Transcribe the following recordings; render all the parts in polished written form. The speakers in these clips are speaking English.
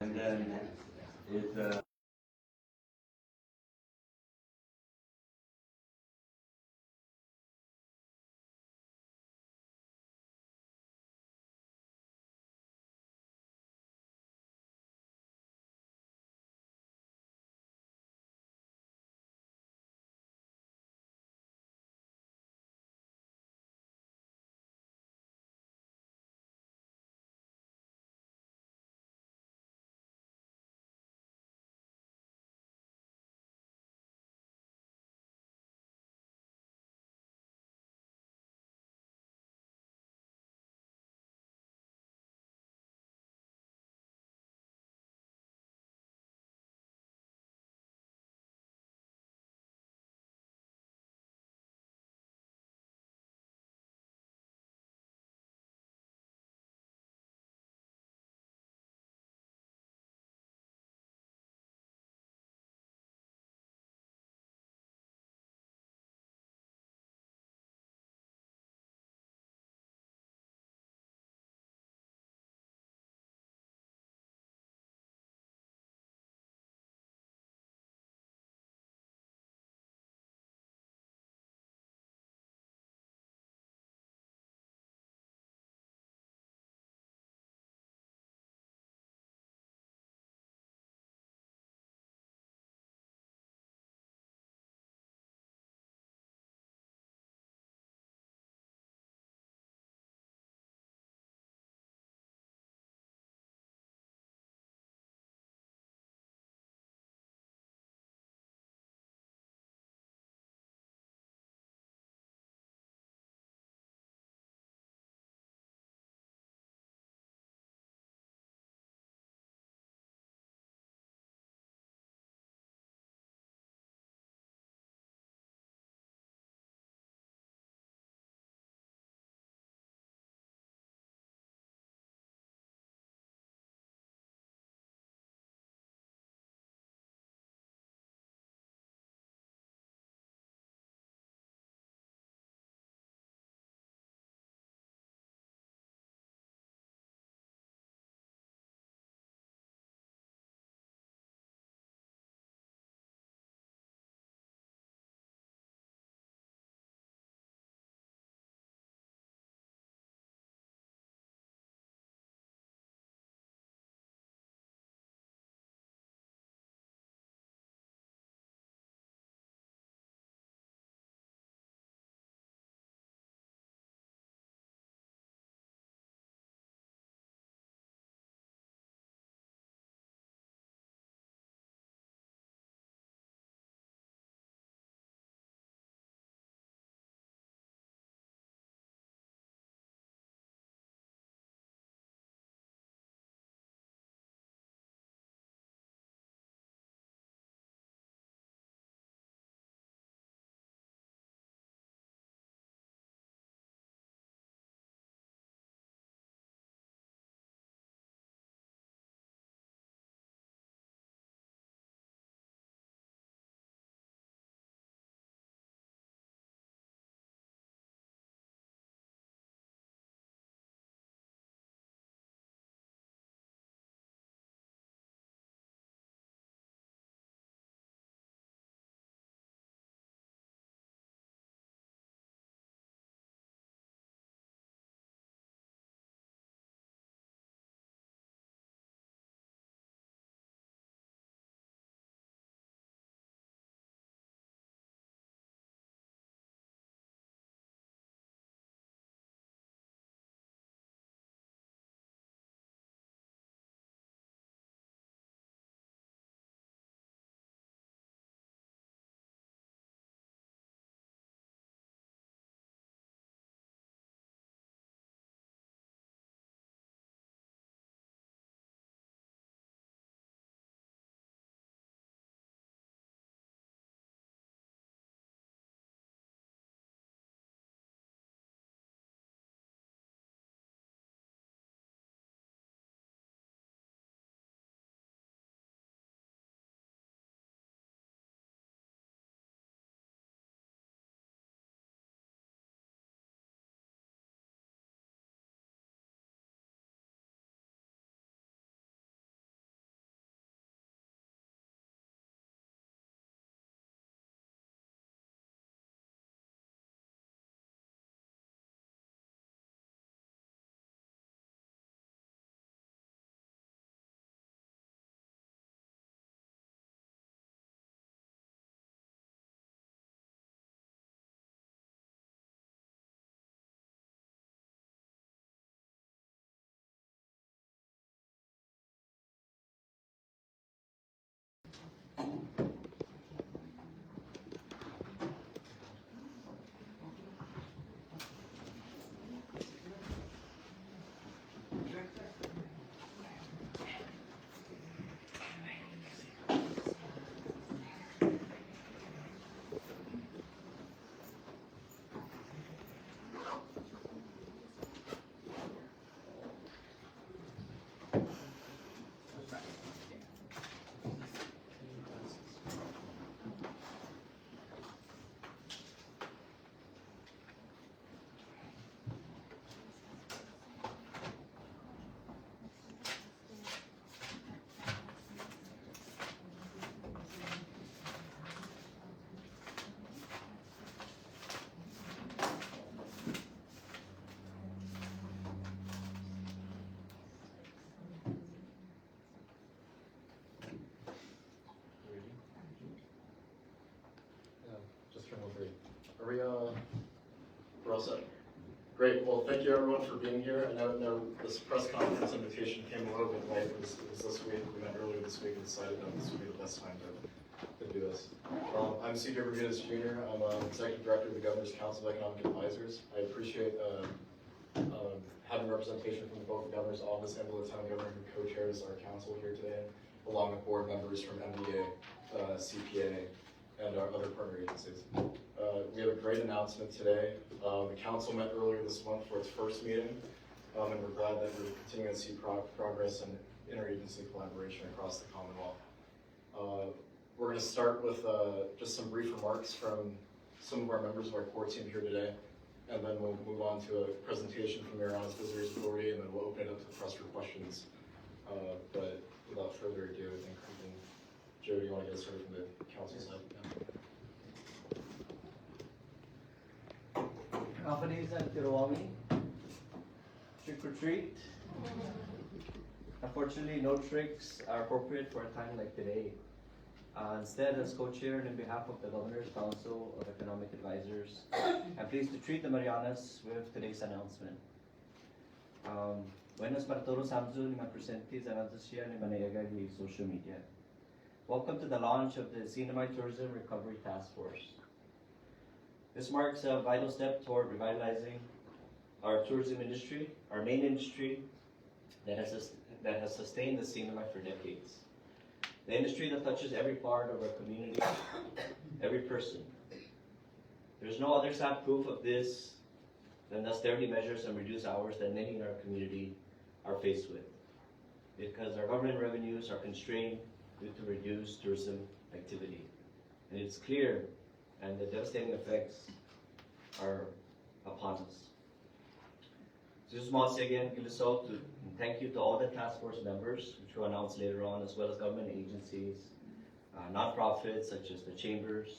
and then it we're all set? Great, well, thank you everyone for being here. I know this press conference invitation came a little bit late. It was this week. We met earlier this week and decided that this would be the best time to do this. I'm C.J. Bermudez Jr. I'm Executive Director of the Governor's Council of Economic Advisors. I appreciate having representation from both the Governor's Office and the Lieutenant Governor who co-chairs our council here today, along with board members from MBA, CPA, and our other partner agencies. We have a great announcement today. The council met earlier this month for its first meeting, and we're glad that we're continuing to see progress and interagency collaboration across the Commonwealth. We're going to start with just some brief remarks from some of our members of our core team here today, and then we'll move on to a presentation from Mariana's Visitors Authority, and then we'll open it up to the press for questions. But without further ado, I think we can, Joe, do you want to get started from the council side? Companies and Tirawami, trick or treat. Unfortunately, no tricks are appropriate for a time like today. Instead, as co-chair and on behalf of the Governor's Council of Economic Advisors, I'm pleased to treat the Marianas with today's announcement. Buenos para todos Samzu ni presentes and siya ni manayaga ni social media. Welcome to the launch of the Cinema Tourism Recovery Task Force. This marks a vital step toward revitalizing our tourism industry, our main industry that has sustained the cinema for decades. The industry that touches every part of our community, every person. There's no other sad proof of this than the austerity measures and reduced hours that many in our community are faced with, because our government revenues are constrained due to reduced tourism activity. And it's clear, and the devastating effects are upon us. So just once again, thank you to all the task force members, which we'll announce later on, as well as government agencies, nonprofits such as the Chambers,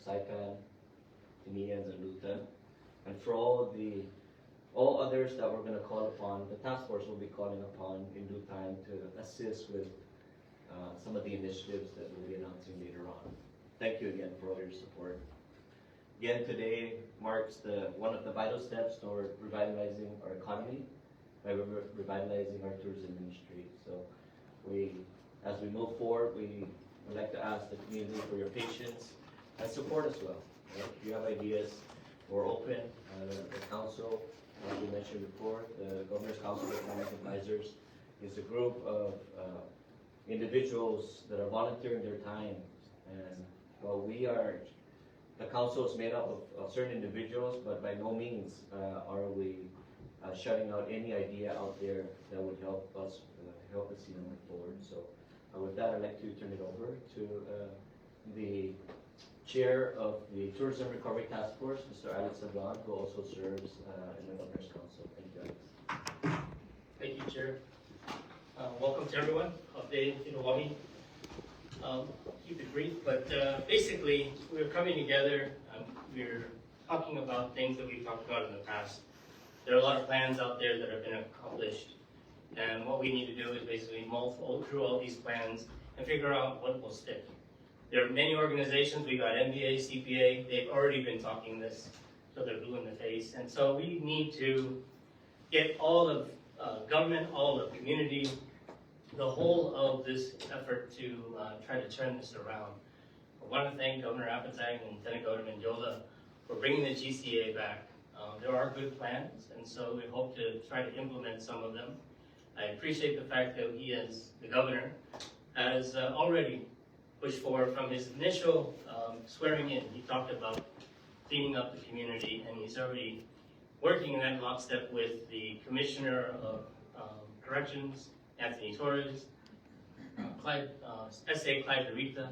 SIPAN, TINIANS, and LUTA, and for all others that we're going to call upon. The task force will be calling upon in due time to assist with some of the initiatives that we'll be announcing later on. Thank you again for all your support. Again, today marks one of the vital steps toward revitalizing our economy by revitalizing our tourism industry. So as we move forward, we would like to ask the community for your patience and support as well. Right? If you have ideas, we're open. The council, as we mentioned before, the Governor's Council of Economic Advisors is a group of individuals that are volunteering their time. And well, the council is made up of certain individuals, but by no means are we shutting out any idea out there that would help us see them move forward. So with that, I'd like to turn it over to the chair of the Tourism Recovery Task Force, Mr. Alex Sablan, who also serves in the Governor's Council. Thank you, Alex. Thank you, Chair. Welcome to everyone of the Tirawami. Keep it brief, but basically we're coming together. We're talking about things that we've talked about in the past. There are a lot of plans out there that have been accomplished, and what we need to do is basically mull through all these plans and figure out what will stick. There are many organizations. We got MBA, CPA. They've already been talking this, so they're blue in the face. And so we need to get all of government, all of community, the whole of this effort to try to turn this around. I want to thank Governor Appetite and Lieutenant Governor Mendiola for bringing the GCEA back. There are good plans, and so we hope to try to implement some of them. I appreciate the fact that he, as the governor, has already pushed forward from his initial swearing in. He talked about cleaning up the community, and he's already working in that lockstep with the Commissioner of Corrections, Anthony Torres, S.A. Clyde Dorita,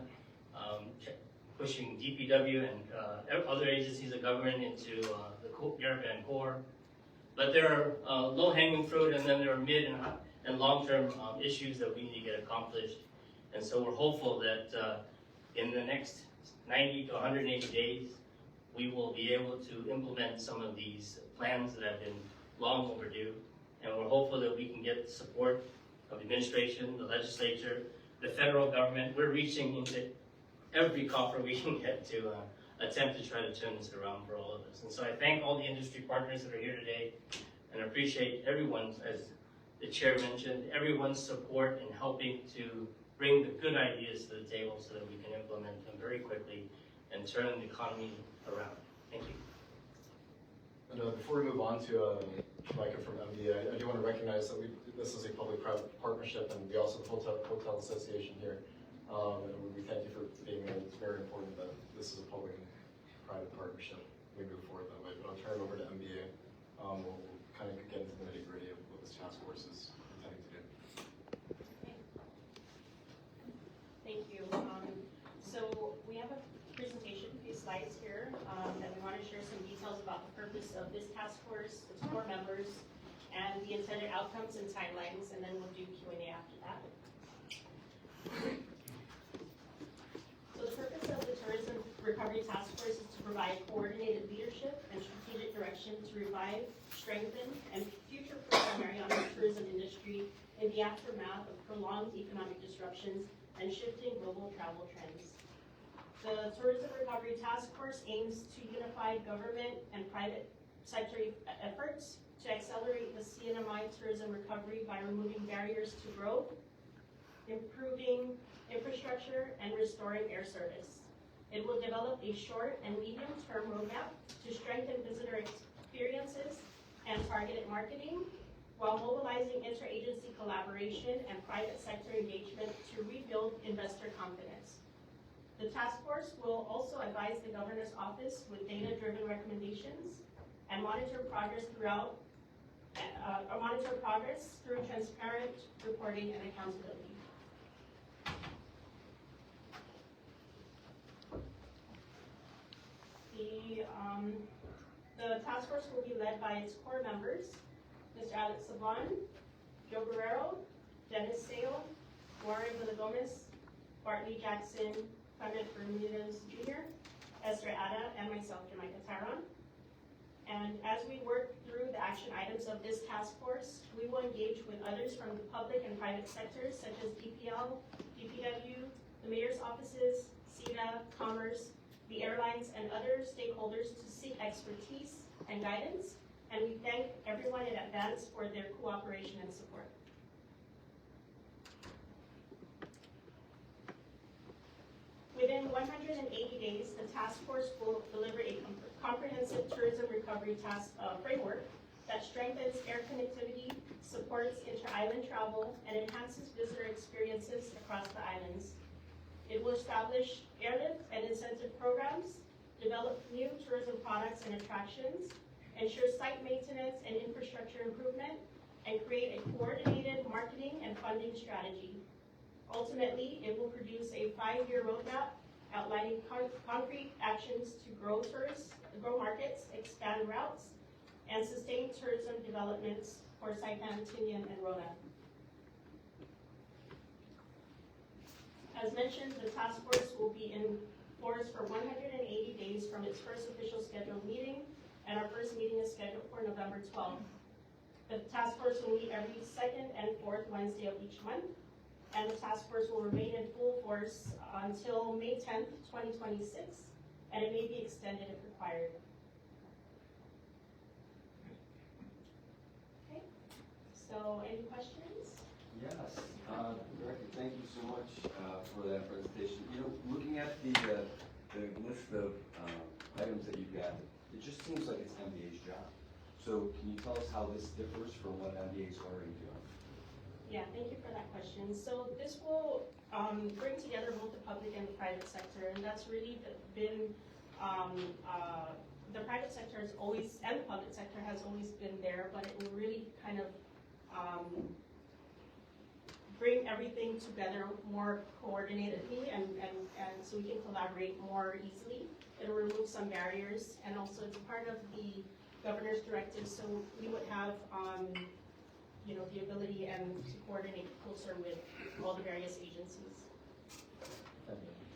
pushing DPW and other agencies of government into the Caravan Corps. But there are low-hanging fruit, and then there are mid and long-term issues that we need to get accomplished. And so we're hopeful that in the next 90 to 180 days, we will be able to implement some of these plans that have been long overdue. And we're hopeful that we can get the support of the administration, the legislature, the federal government. We're reaching into every coffer we can get to attempt to try to turn this around for all of us. And so I thank all the industry partners that are here today, and appreciate everyone's, as the chair mentioned, everyone's support in helping to bring the good ideas to the table so that we can implement them very quickly and turn the economy around. Thank you. And before we move on to Micah from MBA, I do want to recognize that this is a public-private partnership, and we also have the Hotel Association here. And we thank you for being here. It's very important that this is a public and private partnership. We move forward that way. But I'll turn it over to MBA. We'll kind of get into the nitty-gritty of what this task force is intending to do. Thank you. So we have a presentation, a few slides here, and we want to share some details about the purpose of this task force, its core members, and the intended outcomes and timelines, and then we'll do Q&A after that. So the purpose of the Tourism Recovery Task Force is to provide coordinated leadership and strategic direction to revive, strengthen, and future-proof the Mariana tourism industry in the aftermath of prolonged economic disruptions and shifting global travel trends. The Tourism Recovery Task Force aims to unify government and private sector efforts to accelerate the CNMI tourism recovery by removing barriers to growth, improving infrastructure, and restoring air service. It will develop a short and medium-term roadmap to strengthen visitor experiences and targeted marketing, while mobilizing interagency collaboration and private sector engagement to rebuild investor confidence. The task force will also advise the Governor's Office with data-driven recommendations and monitor progress through transparent reporting and accountability. The task force will be led by its core members, Mr. Alex Saban, Joe Guerrero, Dennis Sale, Warren Villagomez, Bartley Jackson, Clement Bermudez Jr., Esther Ada, and myself, Jamaica Taron. And as we work through the action items of this task force, we will engage with others from the public and private sectors, such as DPL, DPW, the mayor's offices, CEDA, Commerce, the airlines, and other stakeholders to seek expertise and guidance. And we thank everyone in advance for their cooperation and support. Within 180 days, the task force will deliver a comprehensive tourism recovery framework that strengthens air connectivity, supports inter-island travel, and enhances visitor experiences across the islands. It will establish airlift and incentive programs, develop new tourism products and attractions, ensure site maintenance and infrastructure improvement, and create a coordinated marketing and funding strategy. Ultimately, it will produce a 5-year roadmap outlining concrete actions to grow markets, expand routes, and sustain tourism developments for Saipan, Tinian, and Rona. As mentioned, the task force will be in force for 180 days from its first official scheduled meeting, and our first meeting is scheduled for November 12th. The task force will meet every second and fourth Wednesday of each month, and the task force will remain in full force until May 10th, 2026, and it may be extended if required. Okay, so any questions? Yes, Director, thank you so much for that presentation. You know, looking at the list of items that you've got, it just seems like it's MBA's job. So can you tell us how this differs from what MBA is already doing? Yeah, thank you for that question. So this will bring together both the public and the private sector, and that's really been, the private sector has always, and the public sector has always been there, but it will really kind of bring everything together more coordinatedly and so we can collaborate more easily. It'll remove some barriers, and also it's part of the governor's directive, so we would have you know, the ability and to coordinate closer with all the various agencies.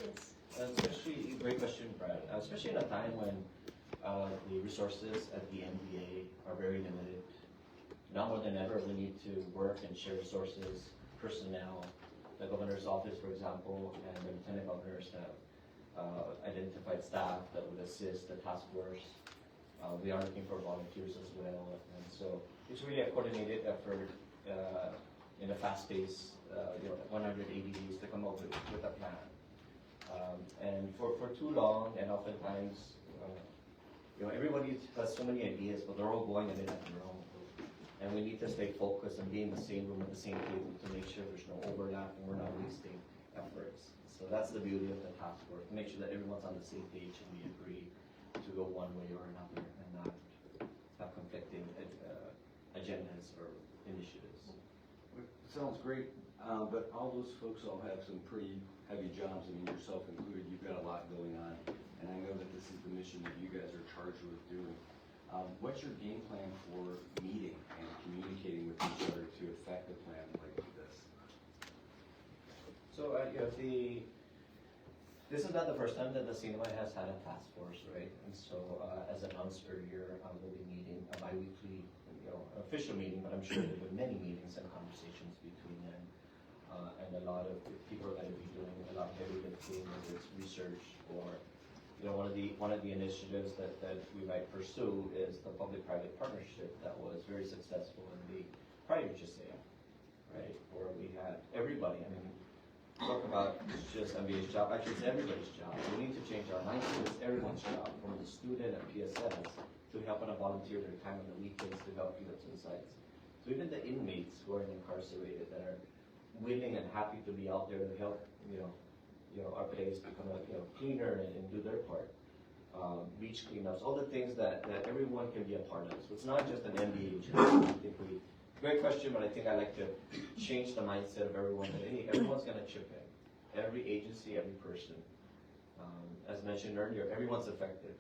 Yes. Especially, great question, Brad. Especially in a time when the resources at the NBA are very limited. Now more than ever, we need to work and share resources, personnel. The governor's office, for example, and the lieutenant governors have identified staff that would assist the task force. We are looking for volunteers as well, and so it's really a coordinated effort in a fast pace, 180 days to come up with a plan. And for too long, and oftentimes, everybody has so many ideas, but they're all going in it at their own. And we need to stay focused and be in the same room at the same table to make sure there's no overlap and we're not wasting efforts. So that's the beauty of the task force, to make sure that everyone's on the same page and we agree to go one way or another and not have conflicting agendas or initiatives. Sounds great, but all those folks all have some pretty heavy jobs, I mean, yourself included, you've got a lot going on, and I know that this is the mission that you guys are charged with doing. What's your game plan for meeting and communicating with each other to affect a plan like this? So, this is not the first time that the cinema has had a task force, right? And so, as announced earlier, we'll be meeting a bi-weekly, official meeting, but I'm sure there will be many meetings and conversations between them. And a lot of people are going to be doing a lot of heavy lifting, whether it's research or, one of the initiatives that we might pursue is the public-private partnership that was very successful in the prior GCEA, right? Where we had everybody, talk about it's just MBA's job, actually it's everybody's job. We need to change our mindset, it's everyone's job, from the student and PSS to helping to volunteer their time on the weekends to help you at some sites. So even the inmates who are incarcerated that are willing and happy to be out there to help, our place become cleaner and do their part. Beach cleanups, all the things that everyone can be a part of. So it's not just an MBA job. Great question, but I think I like to change the mindset of everyone that, hey, everyone's gonna chip in. Every agency, every person. As mentioned earlier, everyone's affected.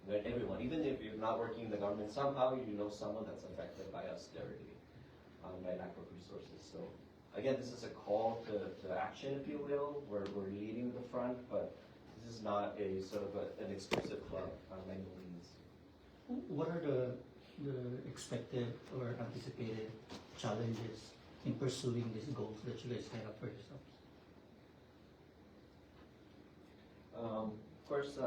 Right? Everyone, even if you're not working in the government, somehow you know someone that's affected by austerity, by lack of resources. So again, this is a call to action, if you will. We're leading the front, but this is not a sort of an exclusive club by no means. What are the expected or anticipated challenges in pursuing these goals that you guys set up for yourselves? Of course,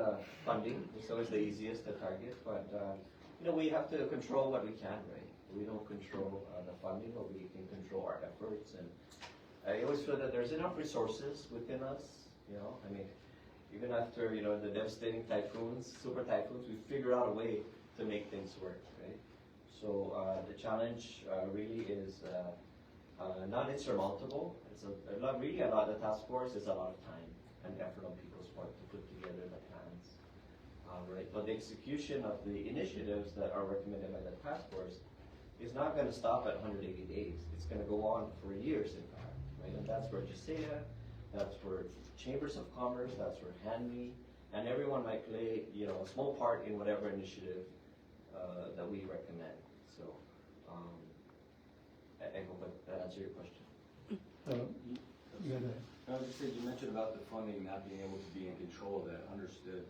funding is always the easiest to target, but we have to control what we can, right? We don't control the funding, but we can control our efforts. And I always feel that there's enough resources within us. Even after the devastating typhoons, super typhoons, we figure out a way to make things work, right? So the challenge really is not insurmountable. It's a lot. The task force is a lot of time and effort on people's part to put together the plans, right? But the execution of the initiatives that are recommended by the task force is not going to stop at 180 days. It's going to go on for years, in fact, right? And that's where GCEA, that's where Chambers of Commerce, that's where HANMI, and everyone might play, a small part in whatever initiative that we recommend. So, I hope that answered your question. Yeah, I was just saying, you mentioned about the funding not being able to be in control of that. Understood.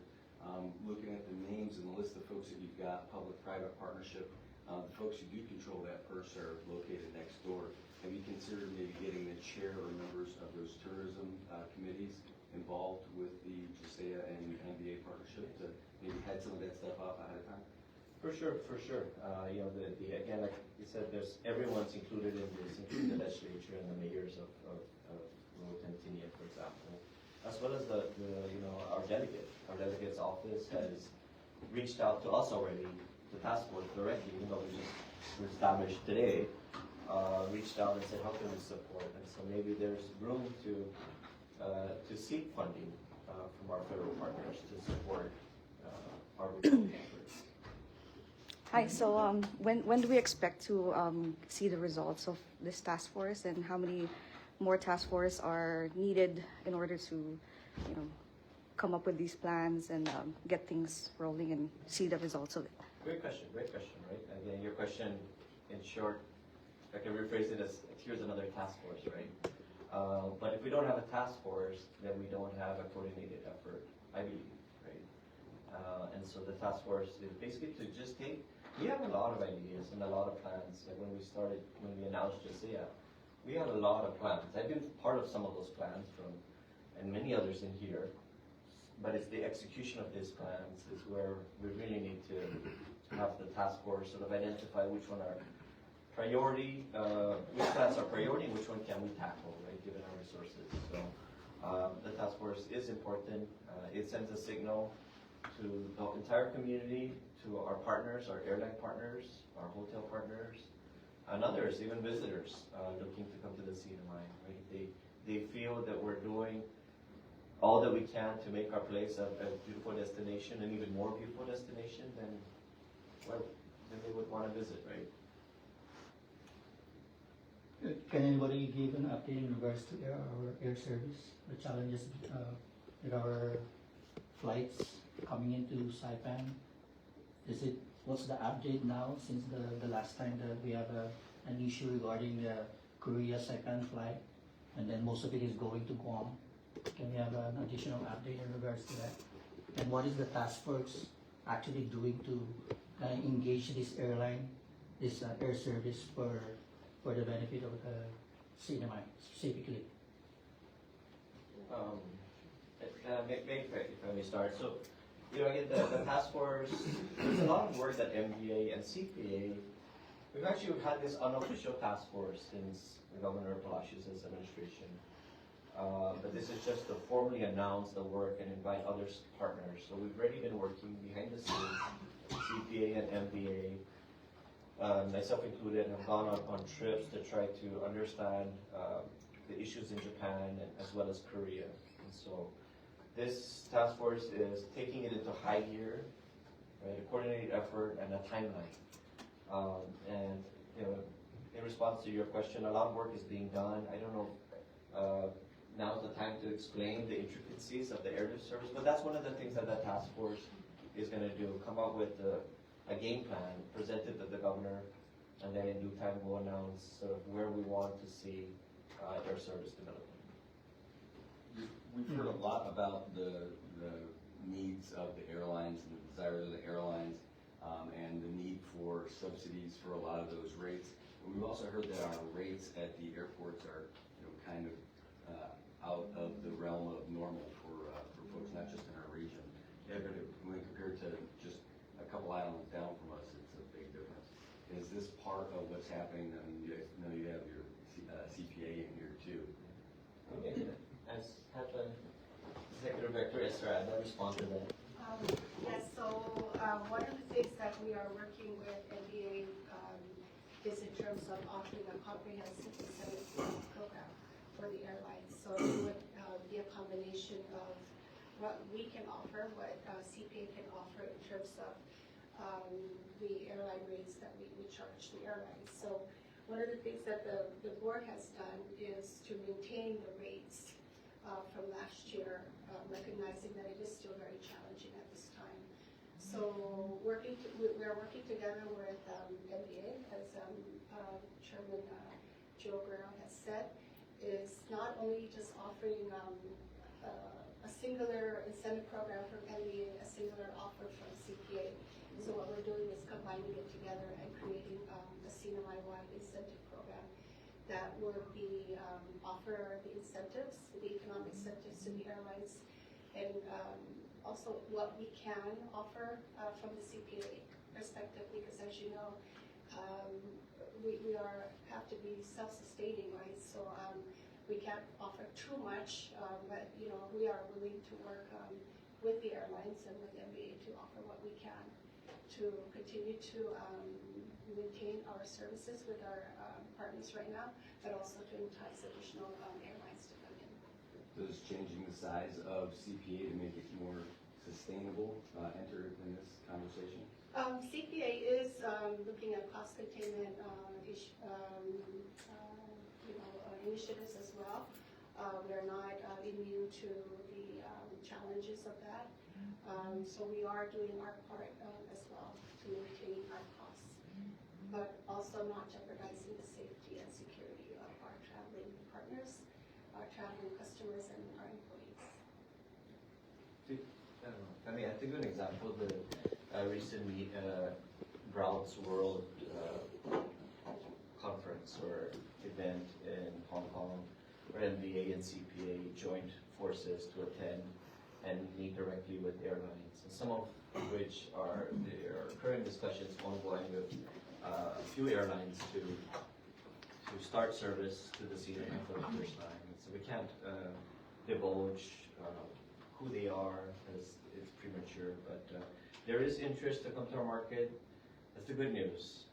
Looking at the names and the list of folks that you've got, public-private partnership, the folks who do control that purse are located next door. Have you considered maybe getting the chair or members of those tourism committees involved with the GCEA and MBA partnership to maybe head some of that stuff up ahead of time? For sure. Again, like you said, everyone's included in this, including the legislature and the mayors of Rote and Tinia, for example, as well as our delegate. Our delegate's office has reached out to us already, the task force directly, even though we were established today, reached out and said, how can we support? And so maybe there's room to seek funding from our federal partners to support our recovery efforts. Hi, so when do we expect to see the results of this task force, and how many more task force are needed in order to, come up with these plans and get things rolling and see the results of it? Great question, right? Again, your question, in short, I can rephrase it as, here's another task force, right? But if we don't have a task force, then we don't have a coordinated effort, I believe, right? And so the task force is basically to just we have a lot of ideas and a lot of plans. Like when we announced GCEA, we have a lot of plans. I've been part of some of those plans and many others in here, but it's the execution of these plans is where we really need to have the task force sort of identify which one are priority, which plans are priority, and which one can we tackle, right, given our resources. So the task force is important. It sends a signal to the entire community, to our partners, our airline partners, our hotel partners, and others, even visitors looking to come to the CNMI, right? They feel that we're doing all that we can to make our place a beautiful destination, and even more beautiful destination than they would want to visit, right? Can anybody give an update in regards to our air service, the challenges with our flights coming into Saipan? What's the update now since the last time that we have an issue regarding the Korea Saipan flight, and then most of it is going to Guam? Can we have an additional update in regards to that? And what is the task force actually doing to engage this airline, this air service for the benefit of the CNMI specifically? If I may start. So, again, the task force, there's a lot of work that MDA and CPA, we've actually had this unofficial task force since Governor Palacios' administration. But this is just to formally announce the work and invite other partners. So we've already been working behind the scenes, CPA and MDA, myself included, have gone on trips to try to understand the issues in Japan and as well as Korea. And so this task force is taking it into high gear, right, a coordinated effort and a timeline. And in response to your question, a lot of work is being done. I don't know, now's the time to explain the intricacies of the airlift service, but that's one of the things that the task force is going to do, come up with a game plan, present it to the governor, and then in due time we'll announce sort of where we want to see air service development. We've heard a lot about the needs of the airlines and the desires of the airlines, and the need for subsidies for a lot of those rates. And we've also heard that our rates at the airports are, kind of out of the realm of normal for folks, not just in our region. When compared to just a couple islands down from us, it's a big difference. Is this part of what's happening? I mean, you guys know you have your CPA in here too. Okay. As have the Executive Director Estrada respond to that. Yes, so one of the things that we are working with NBA is in terms of offering a comprehensive incentive program for the airlines. So it would be a combination of what we can offer, what CPA can offer in terms of the airline rates that we charge the airlines. So one of the things that the board has done is to maintain the rates from last year, recognizing that it is still very challenging at this time. So we are working together with NBA, as Chairman Joe Guerrero has said, is not only just offering a singular incentive program from NBA, a singular offer from CPA. So what we're doing is combining it together and creating a CNMI-wide incentive program that would be offer the incentives, the economic incentives to the airlines, and also what we can offer from the CPA perspective, because as you know, we have to be self-sustaining, right? So we can't offer too much, but we are willing to work with the airlines and with MBA to offer what we can to continue to maintain our services with our partners right now, but also to entice additional airlines to come in. Does changing the size of CPA to make it more sustainable enter in this conversation? CPA is looking at cost containment initiatives as well. We are not immune to the challenges of that. So we are doing our part as well to maintain our costs, but also not jeopardizing the safety and security of our traveling partners, our traveling customers, and our employees. I mean, to give an example, the recent Browns World conference or event in Hong Kong, where MBA and CPA joined forces to attend. and meet directly with airlines, and some of which there are current discussions ongoing with a few airlines to start service to the CNI for the first time. So we can't divulge who they are, as it's premature, but there is interest to come to our market. That's the good news,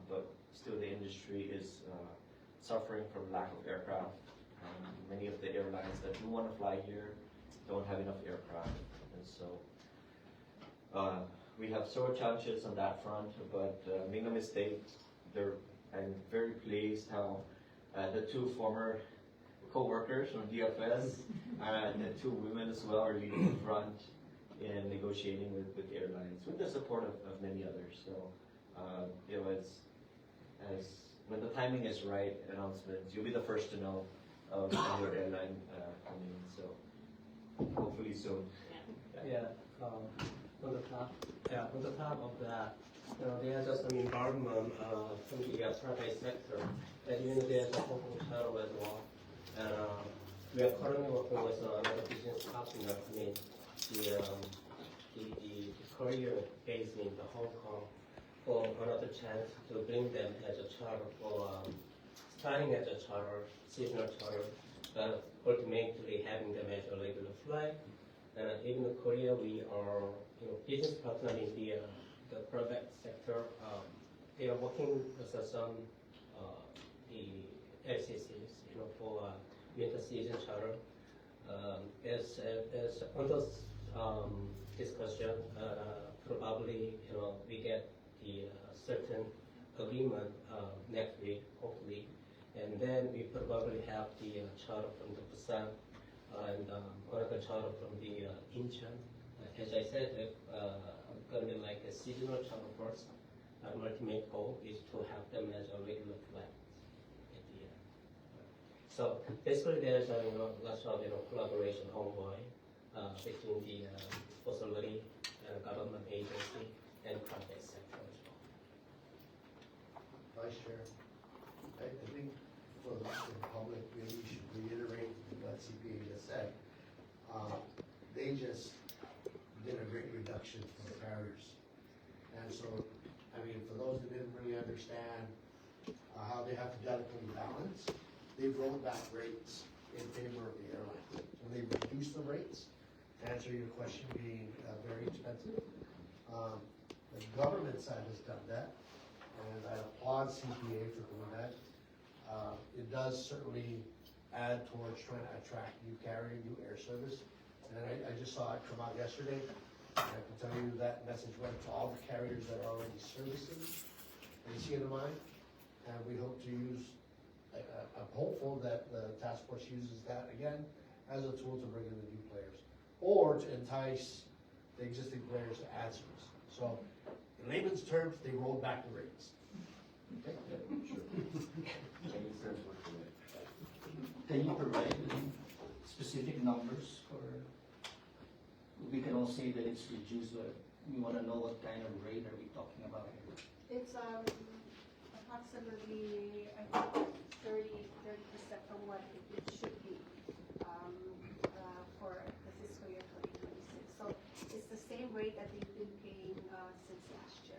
but still the industry is suffering from lack of aircraft. Many of the airlines that do want to fly here don't have enough aircraft, and so we have several challenges on that front, but make no mistake, I'm very pleased how the two former co-workers from DFS and the two women as well are leading the front in negotiating with airlines with the support of many others. So, as when the timing is right, announcements, you'll be the first to know of your airline coming in. So, hopefully soon. On the top of that, there's just some involvement from the private sector, and even there's a hotel as well. And we are currently working with another business partner, the courier based in Hong Kong, for another chance to bring them as a charter for starting as a charter, seasonal charter, but ultimately having them as a regular flight. And even in Korea, we are business partner in the private sector. They are working with some the LCCs, for winter season charter. As on those discussion, probably we get the certain agreement next week, hopefully, and then we probably have the charter from the Busan and another charter from the Incheon. As I said, going to be like a seasonal charter first. Our ultimate goal is to have them as a regular flight at the end. So basically, there's lots of collaboration ongoing between the facility, government agency, and private sector as well. Vice Chair, I think for the public, maybe we should reiterate what CPA just said. They just did a great reduction for the carriers. And so, I mean, for those that didn't really understand how they have to delicately balance, they've rolled back rates in favor of the airlines. So they reduced the rates, to answer your question being very expensive. The government side has done that, and I applaud CPA for doing that. It does certainly add towards trying to attract new carrier, new air service. And I just saw it come out yesterday. And I can tell you that message went to all the carriers that are already servicing the CNMI. And we hope to use, I'm hopeful that the task force uses that again as a tool to bring in the new players, or to entice the existing players to add service. So in layman's terms, they rolled back the rates. Okay, yeah, sure. Makes sense what you're doing. Can you provide any specific numbers for, we can all say that it's reduced, but we want to know what kind of rate are we talking about here? It's approximately, I think, 30% from what it should be for the fiscal year 2026. So it's the same rate that they've been paying since last year.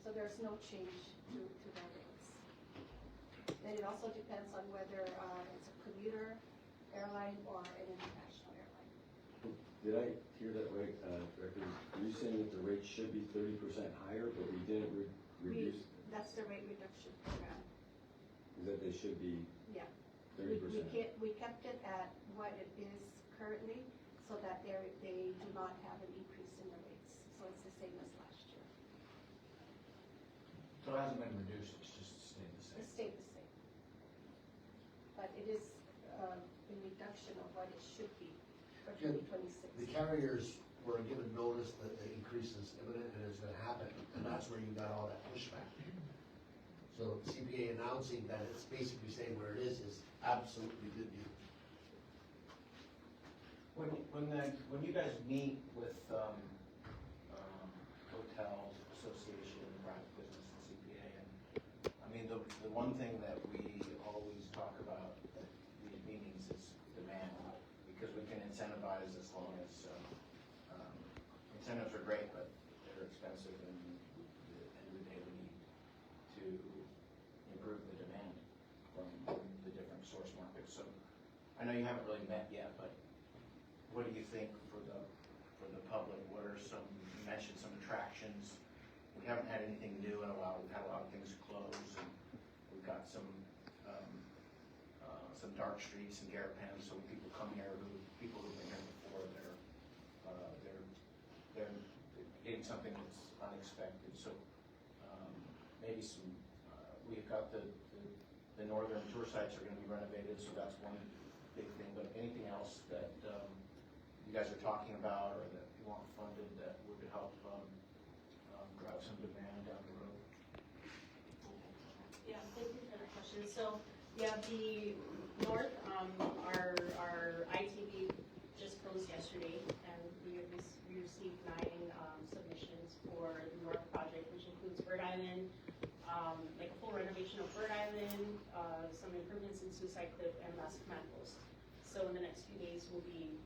So there's no change to their rates. Then it also depends on whether it's a commuter airline or an international airline. Did I hear that right, Director? Are you saying that the rate should be 30% higher, but we didn't reduce? That's the rate reduction program. Is that they should be Yeah. 30%? We kept it at what it is currently, so that they do not have an increase in the rates. So it's the same as last year. So it hasn't been reduced, it's just stayed the same. It stayed the same. But it is a reduction of what it should be for Yeah, 2026. The carriers were given notice that the increase is imminent and is gonna happen, and that's where you got all that pushback. So CPA announcing that it's basically saying where it is absolutely good news. When you guys meet with hotels, association, private business, and CPA, and I mean the one thing that we always talk about at these meetings is demand, because we can incentivized as long as, incentives are great, but they're expensive and at the end of the day, we need to improve the demand from the different source markets. So I know you haven't really met yet, but what do you think for the public? What are some, you mentioned some attractions. We haven't had anything new in a while. We've had a lot of things close, and we've got some dark streets and Garrett Penn. So when people come here, people who've been here before, they're getting something that's unexpected. So maybe some. We've got the northern tour sites are going to be renovated, so that's one big thing. But anything else that you guys are talking about or that you want funded that would help drive some demand down the road? Yeah, thank you for that question. So, yeah, the north, our ITV just closed yesterday, and we received 9 submissions for the north project, which includes Bird Island, like a full renovation of Bird Island, some improvements in Suicide Cliff, and Last Command Post. So in the next few days, we'll be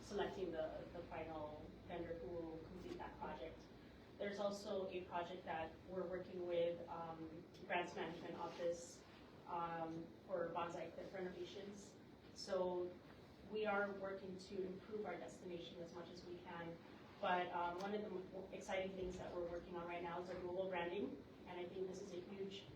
selecting the final vendor who will complete that project. There's also a project that we're working with Grants Management Office for Bonsai Cliff renovations. So we are working to improve our destination as much as we can. But one of the exciting things that we're working on right now is our global branding. And I think this is a huge,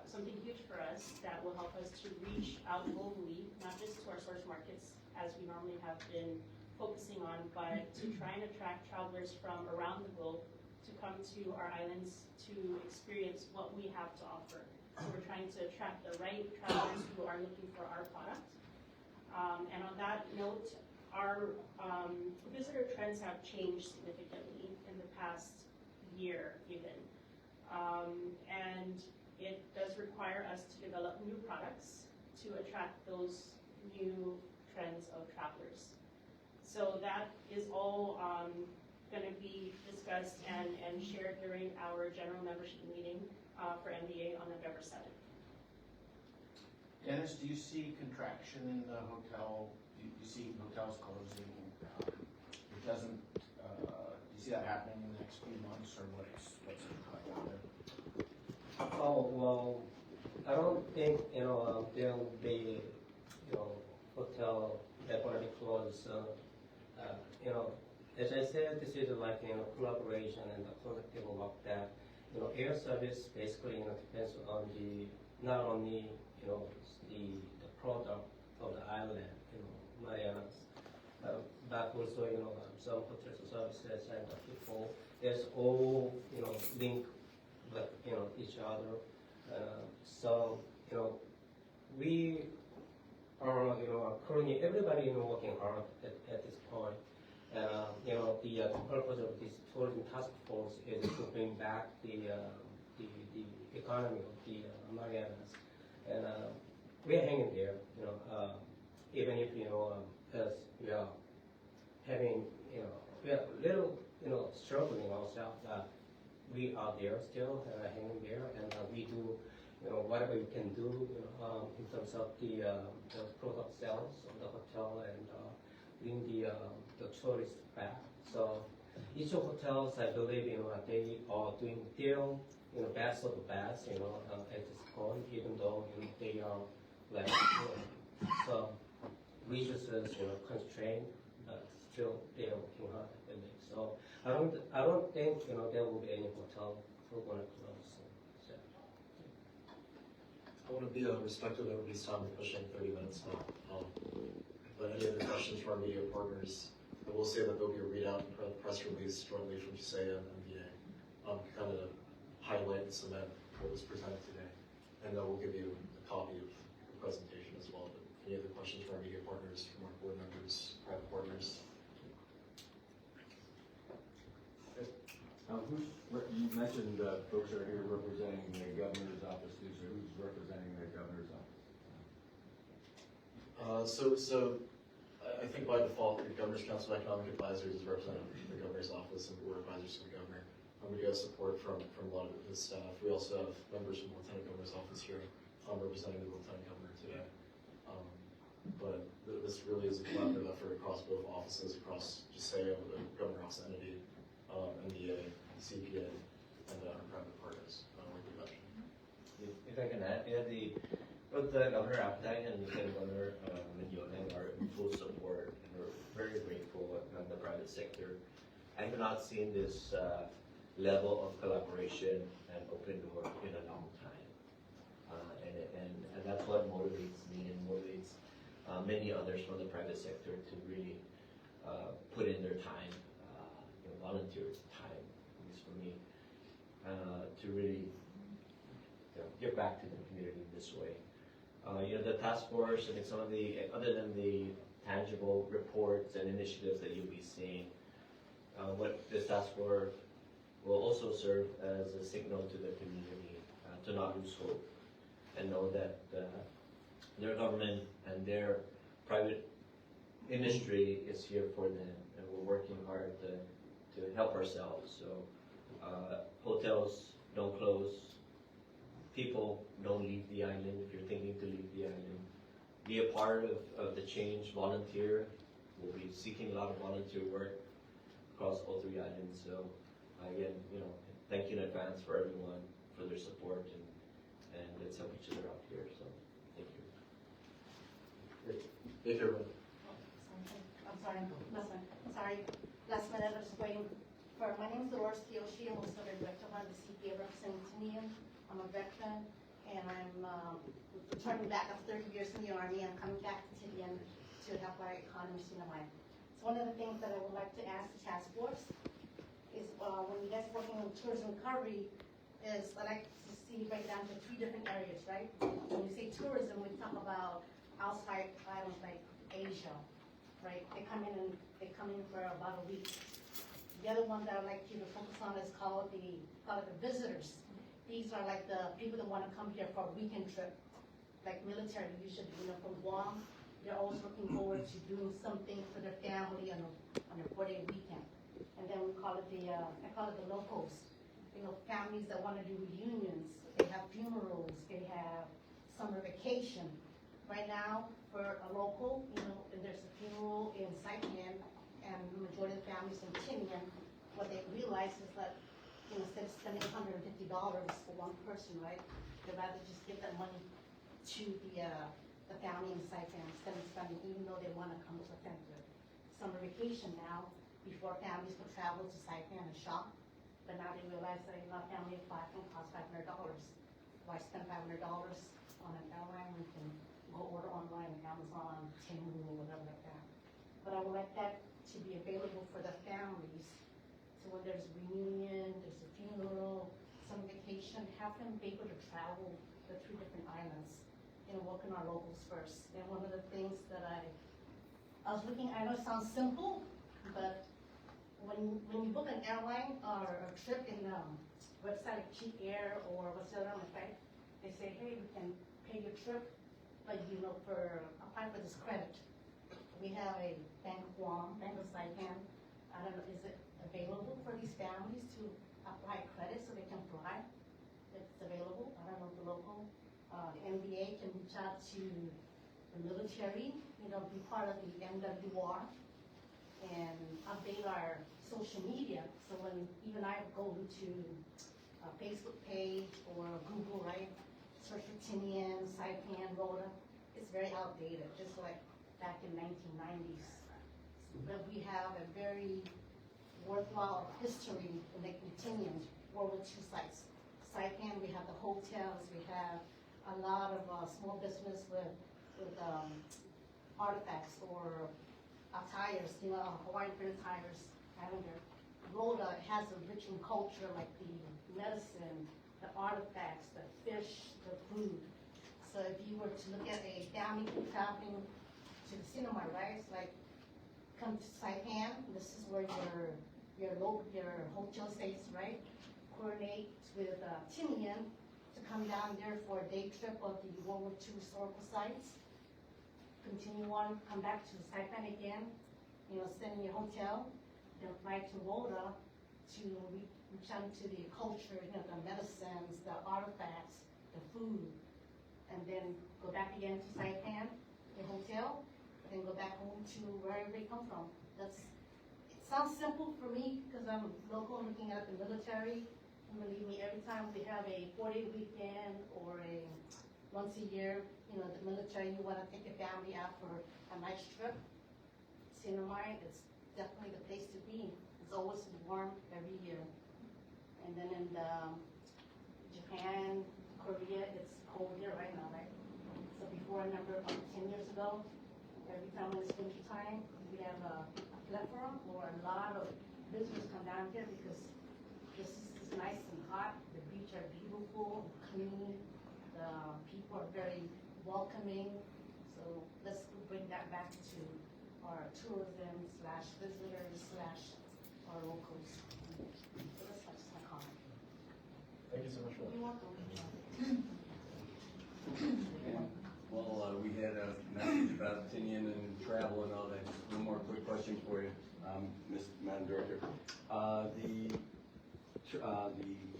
something huge for us that will help us to reach out globally, not just to our source markets as we normally have been focusing on, but to try and attract travelers from around the globe to come to our islands to experience what we have to offer. So we're trying to attract the right travelers who are looking for our product. And on that note, our visitor trends have changed significantly in the past year even. And it does require us to develop new products to attract those new trends of travelers. So that is all going to be discussed and shared during our general membership meeting for MBA on November 7th. Dennis, do you see contraction in the hotel? Do you see hotels closing? It doesn't. Do you see that happening in the next few months, or what's it like out there? Oh, well, I don't think, there'll be, hotel that gonna be closed. As I said, this is like, collaboration and the collective work that, air service basically, depends on not only, the product of the island, Marianas, but also, some hotels and services and the people, there's all, linked with, each other. So, we are, currently, everybody, working hard at this point. The purpose of this tourism task force is to bring back the economy of the Marianas. And we're hanging there, even if, as we are having, we are a little, struggling ourselves, we are there still, hanging there, and we do, whatever we can do, in terms of the product sales of the hotel and bring the tourists back. So each of hotels, I believe, they are doing their, best of the best, at this point, even though, they are like, some resources, constrained, but still they are working hard, I believe. So I don't think, there will be any hotel who are gonna close. So. I want to be respectful of everybody's time. We're pushing 30 minutes now. But any other questions from our media partners? I will say that there'll be a readout and press release shortly from GCEA and MBA, kind of highlight and cement what was presented today. And then we'll give you a copy of the presentation as well. But any other questions from our media partners, from our board members, private partners? You mentioned folks are here representing the governor's office. Who's representing the governor's office? So I think by default, the Governor's Council of Economic Advisors is representing the governor's office and board advisors to the governor. We do have support from a lot of his staff. We also have members from the Lieutenant Governor's office here representing the Lieutenant Governor today. But the this really is a collaborative effort across both offices, across GCEA, the Governor House entity, MDA, CPA, and our private partners, like you mentioned. If I can add, both the Governor Aptang and Lieutenant Governor Menyoning are in full support, and we're very grateful on the private sector. I have not seen this level of collaboration and open door in a long time. And that's what motivates me and motivates many others from the private sector to really put in their time, volunteer time, at least for me, to really give back to the community this way. The task force, I mean, some of the, other than the tangible reports and initiatives that you'll be seeing, what this task force will also serve as a signal to the community to not lose hope and know that their government and their private industry is here for them, and we're working hard to help ourselves. So hotels don't close, people don't leave the island. If you're thinking to leave the island, be a part of the change, volunteer. We'll be seeking a lot of volunteer work across all 3 islands. So again, thank you in advance for everyone for their support, and let's help each other out here. So thank you. If you're I'm sorry, sorry. Last minute, I was waiting for, my name is Dolores Kiyoshi. I'm also the director of the CPA representing Tinian. I'm a veteran, and I'm returning back after 30 years in the Army. I'm coming back to Tinian to help our economy nationwide. So one of the things that I would like to ask the task force is when you guys are working on tourism recovery, is I like to see break down to 3 different areas, right? When we say tourism, we talk about outside islands like Asia, right? They come in for about a week. The other one that I'd like you to focus on is called the visitors. These are like the people that want to come here for a weekend trip, like military usually, from Guam. They're always looking forward to doing something for their family on a 4-day weekend. And then we call it I call it the locals. Families that want to do reunions. They have funerals. They have summer vacation. Right now, for a local, there's a funeral in Saipan, and the majority of the families in Tinian, what they realize is that instead of spending $150 for one person, right, they'd rather just give that money to the family in Saipan instead of spending, even though they want to come to the summer vacation now. Before, families would travel to Saipan and shop, but now they realize that a family of 5 can cost $500. Why spend $500 on an airline when you can go order online, Amazon, Temu, or whatever like that. But I would like that to be available for the families. So when there's a reunion, there's a funeral, some vacation, have them be able to travel the 3 different islands and work in our locals first. And one of the things that I was looking, I know it sounds simple, but when you book an airline or a trip in website like Cheap Air or what's the other one, right? They say, hey, we can pay your trip, but apply for this credit. We have a Bank Guam, Bank of Saipan. I don't know, is it available for these families to apply credit so they can fly? If it's available, I don't know if the local, the MBA can reach out to the military, be part of the MWR and update our social media. So when even I go to a Facebook page or Google, right, search for Tinian, Saipan, Rota, it's very outdated, just like back in 1990s. But we have a very worthwhile history in the Tinian World War II sites. Saipan, we have the hotels, we have a lot of small business with artifacts or attires, Hawaiian print attires, calendar. Rota has a rich in culture, like the medicine, the artifacts, the fish, the food. So if you were to look at a family traveling to the cinema, right? It's like, come to Saipan, this is where your hotel stays, right? Coordinate with Tinian to come down there for a day trip of the World War II historical sites. Continue on, come back to Saipan again, stay in your hotel, then fly to Rota to reach out to the culture, the medicines, the artifacts, the food, and then go back again to Saipan, the hotel, then go back home to wherever they come from. It sounds simple for me, because I'm local, looking at the military. And believe me, every time we have a 4-day weekend or once a year, the military, you wanna take a family out for a nice trip. Sinamai, it's definitely the place to be. It's always warm every year. And then in Japan, Korea, it's cold here right now, right? So before, I remember about 10 years ago, every time when it's winter time, we have a plethora or a lot of visitors come down here because this is nice and hot. The beach are beautiful, clean. The people are very welcoming. So let's bring that back to our tourism / visitors / our locals. So that's just my comment. Thank you so much for that. You're welcome. Well, we had a message about Tinian and travel and all that. Just one more quick question for you, Madam Director. The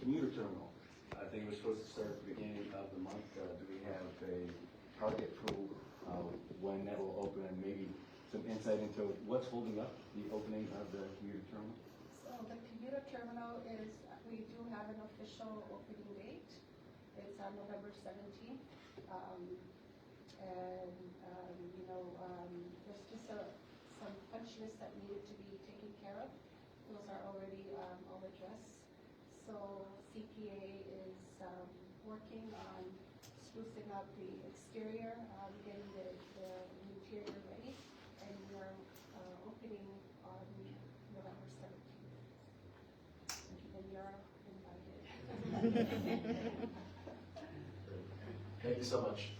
commuter terminal, I think it was supposed to start at the beginning of the month. Do we have a target for when that will open, and maybe some insight into what's holding up the opening of the commuter terminal? So the commuter terminal is, we do have an official opening date. It's on November 17th. There's just some punch lists that needed to be taken care of. Those are already all addressed. So CPA is working on sprucing up the exterior, getting the interior ready, and we're opening on November 17th. And you're invited. Thank you so much.